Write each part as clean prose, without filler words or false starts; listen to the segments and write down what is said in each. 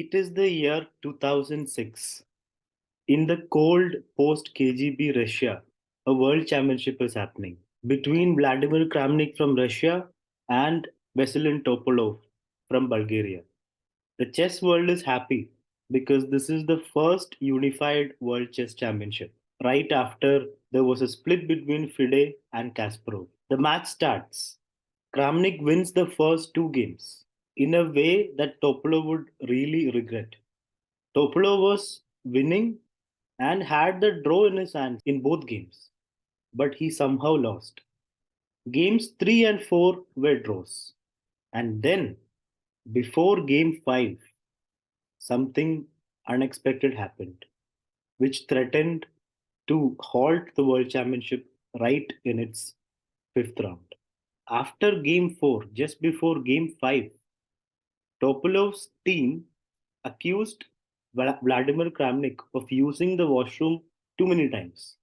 It is the year 2006. In the cold post KGB Russia, a world championship is happening between Vladimir Kramnik from Russia and Veselin Topalov from Bulgaria. The chess world is happy because this is the first unified world chess championship. Right after there was a split between FIDE and Kasparov. The match starts. Kramnik wins the first two games in a way that Topalov would really regret. Topalov was winning and had the draw in his hands in both games, but he somehow lost. Games 3 and 4 were draws. And then, before game 5, something unexpected happened, which threatened to halt the World Championship right in its fifth round. After game 4, just before game 5, Topalov's team accused Vladimir Kramnik of using the washroom too many times,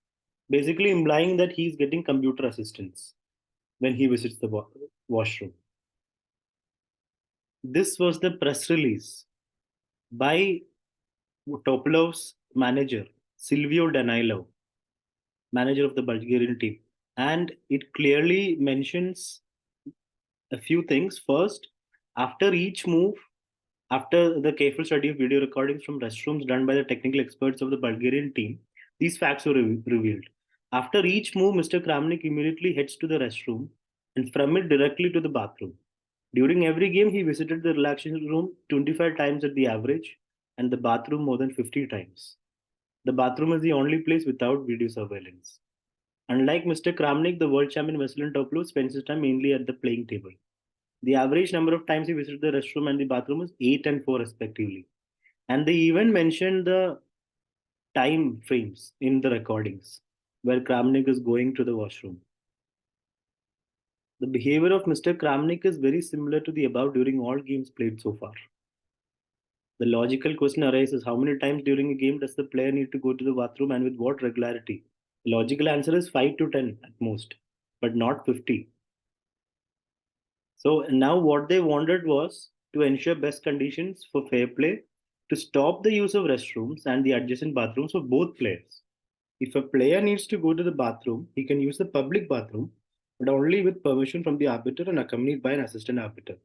basically implying that he's getting computer assistance when he visits the washroom. This was the press release by Topalov's manager, Silvio Danilov, manager of the Bulgarian team. And it clearly mentions a few things. First, after each move, after the careful study of video recordings from restrooms done by the technical experts of the Bulgarian team, these facts were revealed. After each move, Mr. Kramnik immediately heads to the restroom and from it directly to the bathroom. During every game, he visited the relaxation room 25 times at the average and the bathroom more than 50 times. The bathroom is the only place without video surveillance. Unlike Mr. Kramnik, the world champion Veselin Topalov spends his time mainly at the playing table. The average number of times he visited the restroom and the bathroom is 8 and 4 respectively. And they even mentioned the time frames in the recordings where Kramnik is going to the washroom. The behavior of Mr. Kramnik is very similar to the above during all games played so far. The logical question arises, how many times during a game does the player need to go to the bathroom and with what regularity? The logical answer is 5 to 10 at most, but not 50. So now what they wanted was to ensure best conditions for fair play, to stop the use of restrooms and the adjacent bathrooms for both players. If a player needs to go to the bathroom, he can use the public bathroom, but only with permission from the arbiter and accompanied by an assistant arbiter.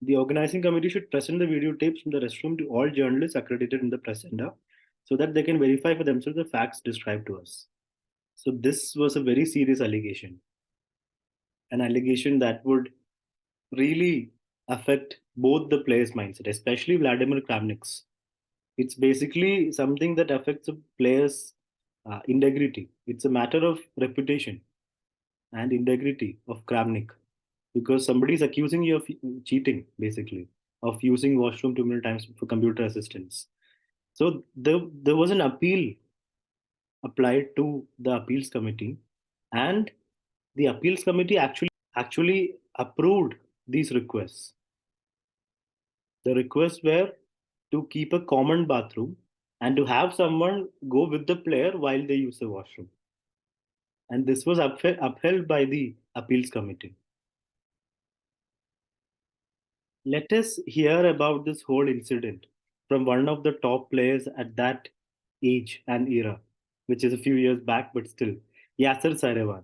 The organizing committee should present the videotapes from the restroom to all journalists accredited in the press center so that they can verify for themselves the facts described to us. So, this was a very serious allegation, an allegation that would really affect both the players' mindset, especially Vladimir Kramnik's. It's basically something that affects a player's integrity. It's a matter of reputation and integrity of Kramnik because somebody is accusing you of cheating, basically, of using washroom too many times for computer assistance. So there was an appeal applied to the appeals committee, and the appeals committee actually approved these requests. The requests were to keep a common bathroom and to have someone go with the player while they use the washroom. And this was upheld by the appeals committee. Let us hear about this whole incident from one of the top players at that age and era, which is a few years back, but still, Yasser Sarevan.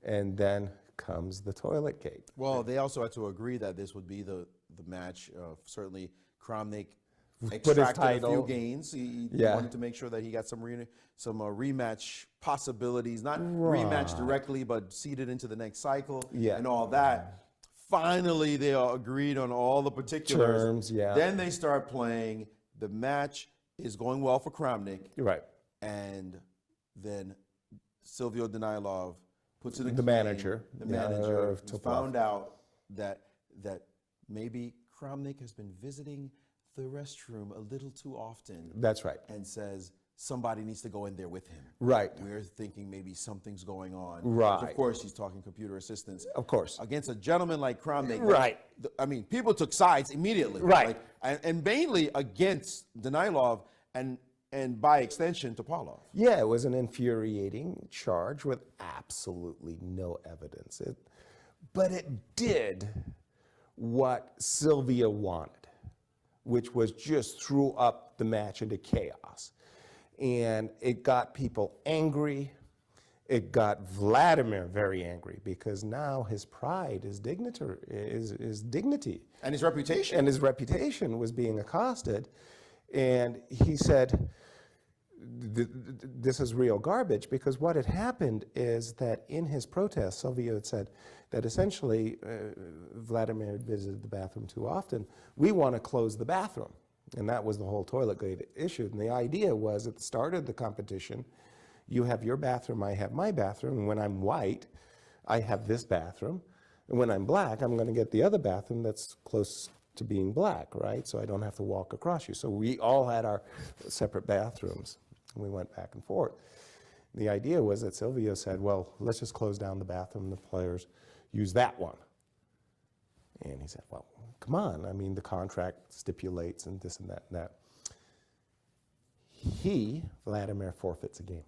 And then comes the Toiletgate. Well, they also had to agree that this would be the match. Certainly, Kramnik Put his extracted a few title. gains. He Yeah. wanted to make sure that he got some rematch possibilities, not rematch directly, but seeded into the next cycle Yeah. and all that. Finally, they all agreed on all the particulars. Terms, yeah. Then they start playing. The match is going well for Kramnik, Right. and then Silvio Danilov puts in a The claim. manager, The yeah, manager of has Topalov. found out that maybe Kramnik has been visiting the restroom a little too often. That's right. And says somebody needs to go in there with him. Right. We're thinking maybe something's going on. Right. Of course, he's talking computer assistance. Of course. Against a gentleman like Kramnik. Right. I mean, people took sides immediately. Right. Like, and mainly against Danilov and by extension Topalov. Yeah, it was an infuriating charge with absolutely no evidence. But it did what Sylvia wanted. which was just threw up the match into chaos. And it got people angry. It got Vladimir very angry because now his pride, his dignity, And his reputation. and his reputation was being accosted. And he said, this is real garbage, because what had happened is that in his protest, Silvio had said that essentially Vladimir had visited the bathroom too often. We want to close the bathroom. And that was the whole Toiletgate issue. And the idea was at the start of the competition, you have your bathroom, I have my bathroom, and when I'm white, I have this bathroom. And when I'm black, I'm going to get the other bathroom that's close to being black, right? So I don't have to walk across you. So we all had our separate bathrooms, and we went back and forth. The idea was that Silvio said, well, let's just close down the bathroom, the players use that one. And he said, well, come on, I mean, the contract stipulates and this and that and that. Vladimir, forfeits a game.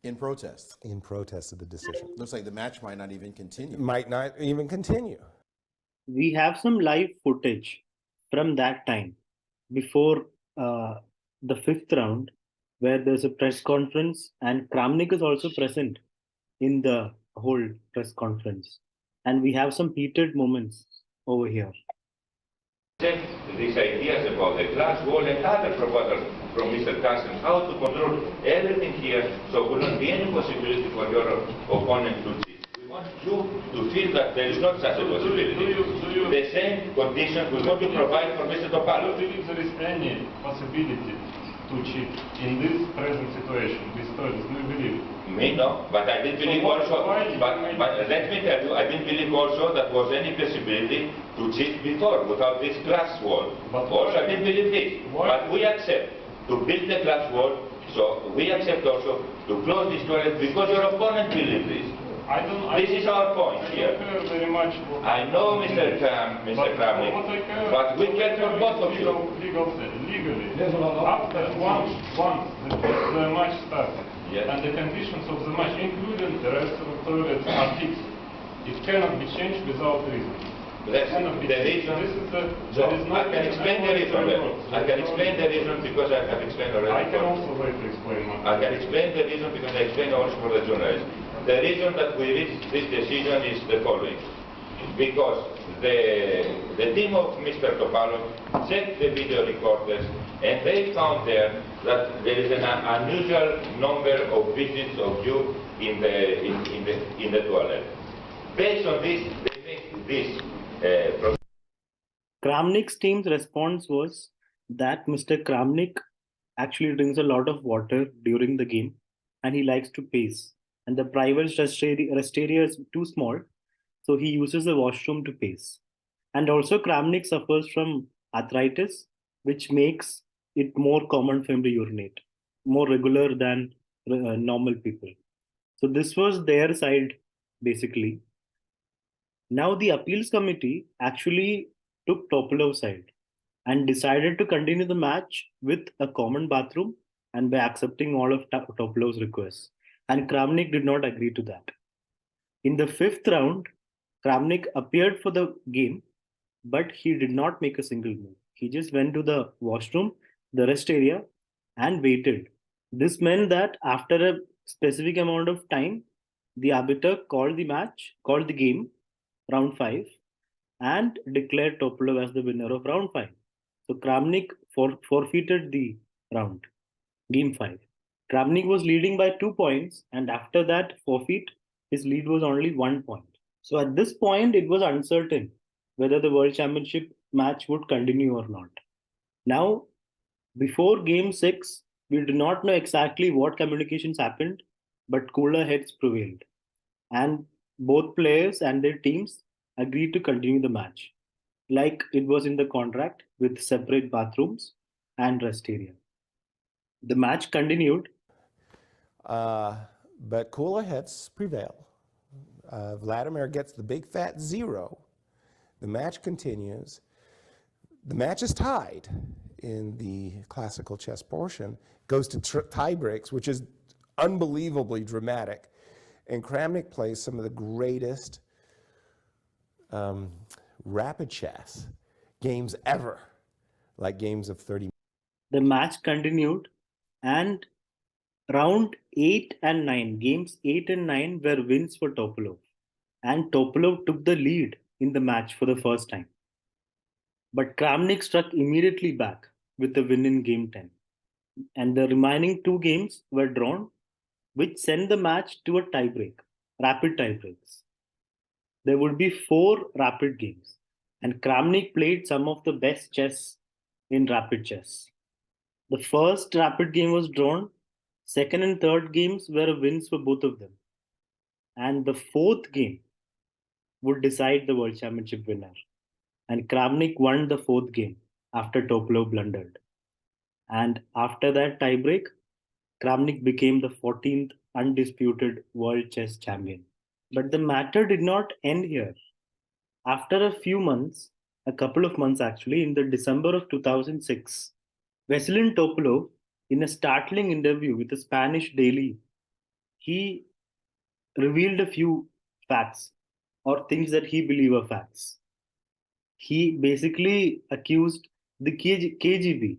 In protest. In protest of the decision. Looks like the match might not even continue. Might not even continue. We have some live footage from that time before the fifth round, where there's a press conference and Kramnik is also present in the whole press conference. And we have some heated moments over here. These ideas about the glass wall and other proposals from Mr. Carson, how to control everything here so there will not be any possibility for your opponent to cheat. We want you to feel that there is not such a possibility. The same conditions we want to provide for Mr. Topalov. Do you believe there is any possibility to cheat in this present situation with toilets? Do you believe? Me, no, but I didn't believe also, but let me tell you, I didn't believe also that was any possibility to cheat before, without this glass wall. But also, why? I didn't believe this. Why? But we accept to build the glass wall, so we accept also to close this toilet because your opponent believes this. This is our point here. I don't care very much. I know, Mr. Kramnik, but we care for both of you. Legally, after once the match started, Yes. and the conditions of the match, including the rest of the toilets, are fixed, it cannot be changed without reason. That's Cannot be the changed. reason. This is the, So there is no I can explain the reason. I can explain the reason because I have explained already. I can before. also later explain one. I can explain the reason because I explained also for the journalists. The reason that we reached this decision is the following. Because the team of Mr. Topalov checked the video recorders and they found there that there is an unusual number of visits of you in the toilet. Based on this, they make this Kramnik's team's response was that Mr. Kramnik actually drinks a lot of water during the game and he likes to pace. And the private rest area is too small, so he uses the washroom to pace. And also, Kramnik suffers from arthritis, which makes it more common for him to urinate, more regular than normal people. So, this was their side basically. Now, the appeals committee actually took Topalov's side and decided to continue the match with a common bathroom and by accepting all of Topalov's requests. And Kramnik did not agree to that. In the fifth round, Kramnik appeared for the game, but he did not make a single move. He just went to the washroom, the rest area, and waited. This meant that after a specific amount of time, the arbiter called the game, round 5, and declared Topalov as the winner of round 5. So Kramnik forfeited the round, game 5. Kramnik was leading by 2 points, and after that forfeit, his lead was only 1 point. So at this point, it was uncertain whether the World Championship match would continue or not. Now, before game 6, we do not know exactly what communications happened, but cooler heads prevailed. And both players and their teams agreed to continue the match, like it was in the contract with separate bathrooms and rest area. The match continued. But cooler heads prevail. Vladimir gets the big fat 0. The match continues. The match is tied in the classical chess portion. Goes to tie breaks, which is unbelievably dramatic. And Kramnik plays some of the greatest rapid chess games ever. like games of 30. The match continued, and round 8 and 9, games 8 and 9 were wins for Topalov. And Topalov took the lead in the match for the first time. But Kramnik struck immediately back with the win in game 10. And the remaining two games were drawn, which sent the match to a tiebreak, rapid tiebreaks. There would be four rapid games, and Kramnik played some of the best chess in rapid chess. The first rapid game was drawn, second and third games were wins for both of them, and the fourth game would decide the World Championship winner. And Kramnik won the fourth game after Topalov blundered. And after that tiebreak, Kramnik became the 14th undisputed world chess champion. But the matter did not end here. After a few months, a couple of months actually, in the December of 2006, Veselin Topalov, in a startling interview with a Spanish daily, he revealed a few facts or things that he believed are facts. He basically accused the KGB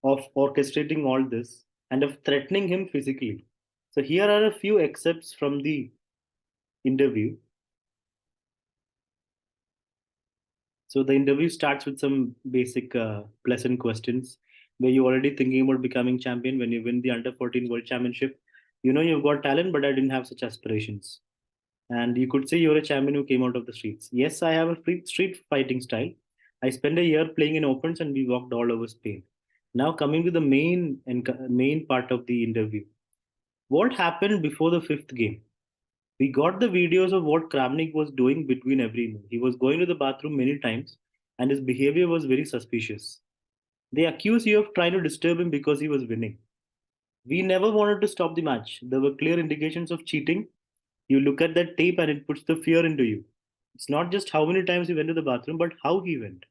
of orchestrating all this and of threatening him physically. So here are a few excerpts from the interview. So the interview starts with some basic pleasant questions where you're already thinking about becoming champion when you win the under 14 world championship. You know you've got talent, but I didn't have such aspirations. And you could say you're a champion who came out of the streets. Yes, I have a street fighting style. I spent a year playing in opens and we walked all over Spain. Now coming to the main part of the interview. What happened before the fifth game? We got the videos of what Kramnik was doing between every move. He was going to the bathroom many times and his behavior was very suspicious. They accuse you of trying to disturb him because he was winning. We never wanted to stop the match. There were clear indications of cheating. You look at that tape and it puts the fear into you. It's not just how many times he went to the bathroom, but how he went.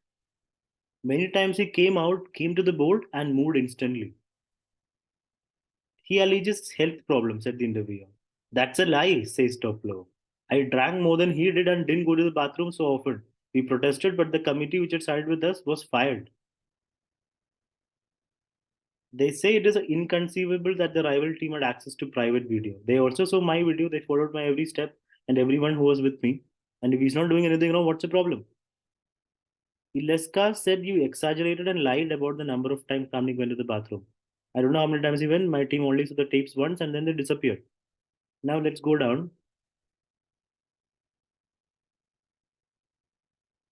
Many times he came out, came to the board, and moved instantly. He alleges health problems at the interview. That's a lie, says Toplo. I drank more than he did and didn't go to the bathroom so often. We protested, but the committee which had sided with us was fired. They say it is inconceivable that the rival team had access to private video. They also saw my video, they followed my every step and everyone who was with me. And if he's not doing anything wrong, what's the problem? Ileska said you exaggerated and lied about the number of times Kramnik went to the bathroom. I don't know how many times he went. My team only saw the tapes once and then they disappeared. Now let's go down.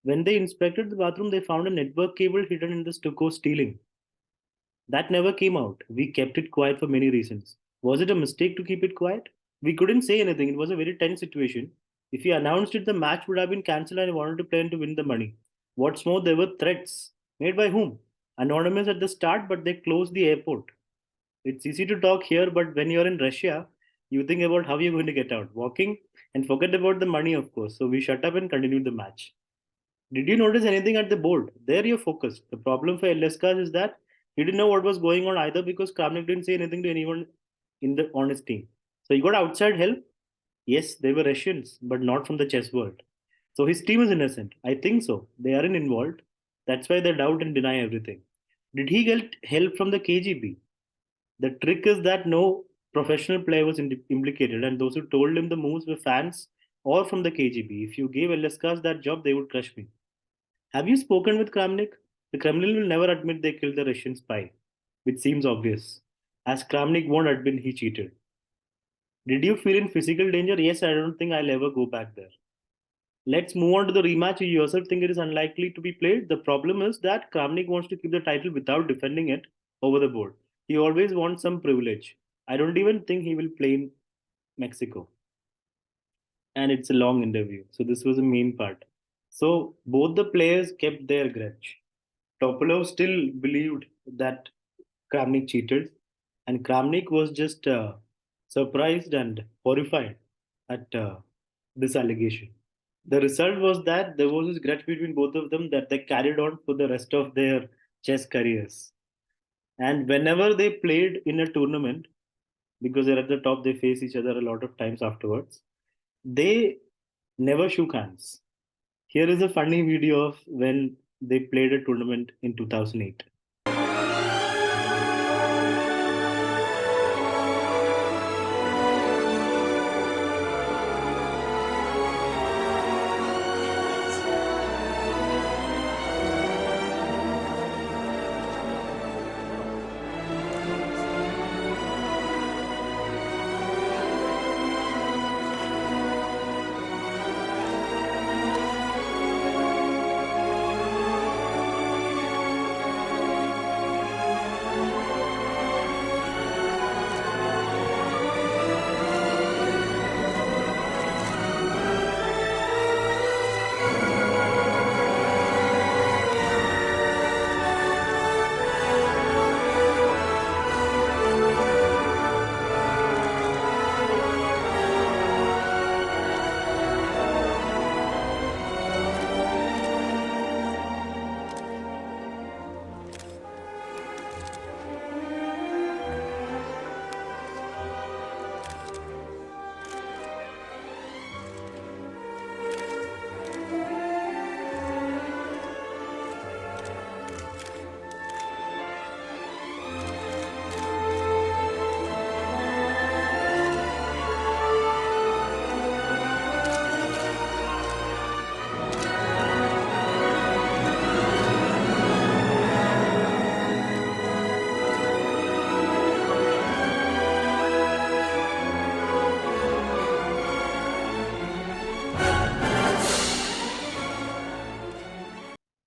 When they inspected the bathroom, they found a network cable hidden in the stucco ceiling. That never came out. We kept it quiet for many reasons. Was it a mistake to keep it quiet? We couldn't say anything. It was a very tense situation. If he announced it, the match would have been cancelled and I wanted to play and to win the money. What's more, there were threats. Made by whom? Anonymous at the start, but they closed the airport. It's easy to talk here, but when you're in Russia, you think about how you're going to get out. Walking and forget about the money, of course. So we shut up and continued the match. Did you notice anything at the board? There you're focused. The problem for Leskas is that he didn't know what was going on either because Kramnik didn't say anything to anyone on his team. So he got outside help. Yes, they were Russians, but not from the chess world. So his team is innocent. I think so. They aren't involved. That's why they doubt and deny everything. Did he get help from the KGB? The trick is that no professional player was implicated, and those who told him the moves were fans or from the KGB. If you gave Leskas that job, they would crush me. Have you spoken with Kramnik? The Kremlin will never admit they killed the Russian spy, which seems obvious, as Kramnik won't admit he cheated. Did you feel in physical danger? Yes, I don't think I'll ever go back there. Let's move on to the rematch. You yourself think it is unlikely to be played. The problem is that Kramnik wants to keep the title without defending it over the board. He always wants some privilege. I don't even think he will play in Mexico. And it's a long interview. So this was the main part. So both the players kept their grudge. Topalov still believed that Kramnik cheated, and Kramnik was just surprised and horrified at this allegation. The result was that there was this grudge between both of them that they carried on for the rest of their chess careers. And whenever they played in a tournament, because they're at the top, they face each other a lot of times afterwards. They never shook hands. Here is a funny video of when they played a tournament in 2008.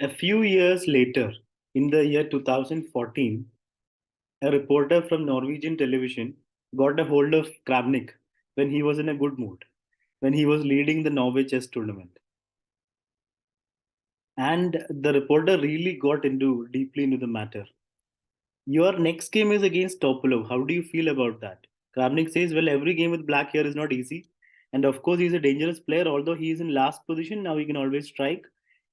A few years later, in the year 2014, a reporter from Norwegian television got a hold of Kramnik when he was in a good mood, when he was leading the Norway chess tournament. And the reporter really got deeply into the matter. Your next game is against Topalov. How do you feel about that? Kramnik says, well, every game with black here is not easy. And of course, he's a dangerous player. Although he is in last position, now he can always strike.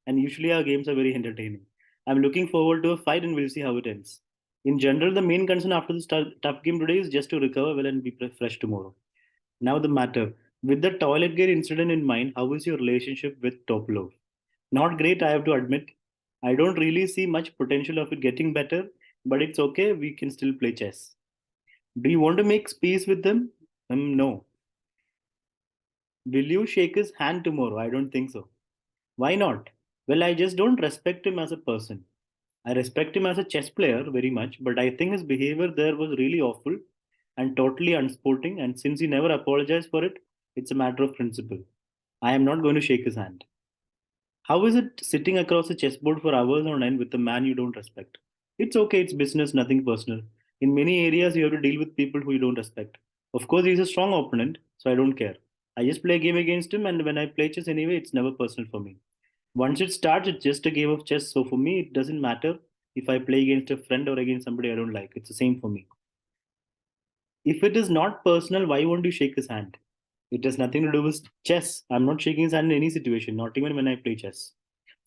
And usually our games are very entertaining. I'm looking forward to a fight and we'll see how it ends. In general, the main concern after this tough game today is just to recover well and be fresh tomorrow. Now the matter. With the Toiletgate incident in mind, how is your relationship with Topalov? Not great, I have to admit. I don't really see much potential of it getting better, but it's okay, we can still play chess. Do you want to make peace with them? No. Will you shake his hand tomorrow? I don't think so. Why not? Well, I just don't respect him as a person. I respect him as a chess player very much, but I think his behavior there was really awful and totally unsporting, and since he never apologized for it, it's a matter of principle. I am not going to shake his hand. How is it sitting across a chessboard for hours on end with a man you don't respect? It's okay, it's business, nothing personal. In many areas, you have to deal with people who you don't respect. Of course, he's a strong opponent, so I don't care. I just play a game against him, and when I play chess anyway, it's never personal for me. Once it starts, it's just a game of chess, so for me, it doesn't matter if I play against a friend or against somebody I don't like. It's the same for me. If it is not personal, why won't you shake his hand? It has nothing to do with chess. I'm not shaking his hand in any situation, not even when I play chess.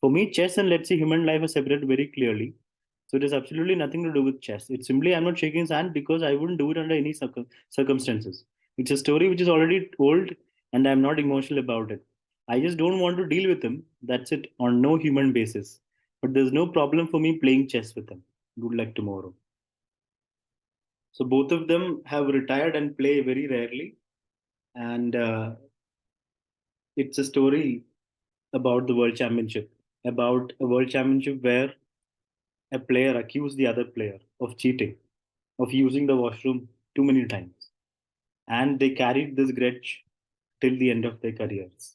For me, chess and let's say human life are separated very clearly. So it has absolutely nothing to do with chess. It's simply I'm not shaking his hand because I wouldn't do it under any circumstances. It's a story which is already old and I'm not emotional about it. I just don't want to deal with him. That's it, on no human basis. But there's no problem for me playing chess with him. Good luck tomorrow. So both of them have retired and play very rarely. And it's a story about the world championship, about a world championship where a player accused the other player of cheating, of using the washroom too many times. And they carried this grudge till the end of their careers.